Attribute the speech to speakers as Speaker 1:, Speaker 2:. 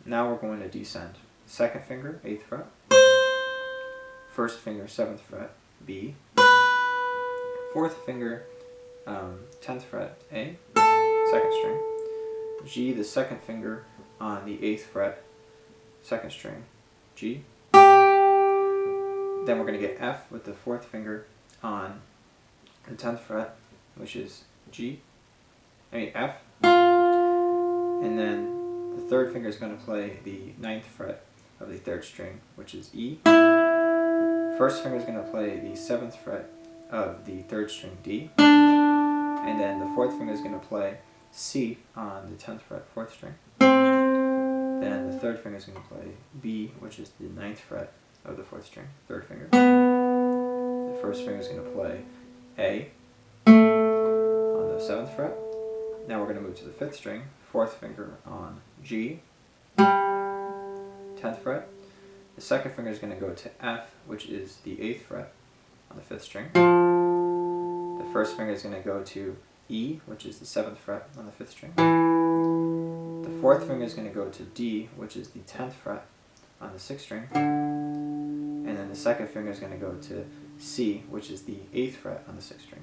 Speaker 1: Now we're going to descend. Second finger, 8th fret. First finger, 7th fret, B. Fourth finger, 10th fret, A, second string. G, the second finger on the 8th fret, second string, G. Then we're going to get F with the fourth finger on the 10th fret, which is F. And then the third finger is going to play the 9th fret of the third string, which is E. First finger is going to play the 7th fret of the third string, D. And then the fourth finger is going to play C on the 10th fret, fourth string. Then the third finger is going to play B, which is the 9th fret of the fourth string, third finger. The first finger is going to play A on the 7th fret. Now we're going to move to the 5th string, fourth finger on G, 10th fret. The second finger is going to go to F, which is the 8th fret on the 5th string. The first finger is going to go to E, which is the 7th fret on the 5th string. The fourth finger is going to go to D, which is the 10th fret on the 6th string. And then the second finger is going to go to C, which is the 8th fret on the 6th string.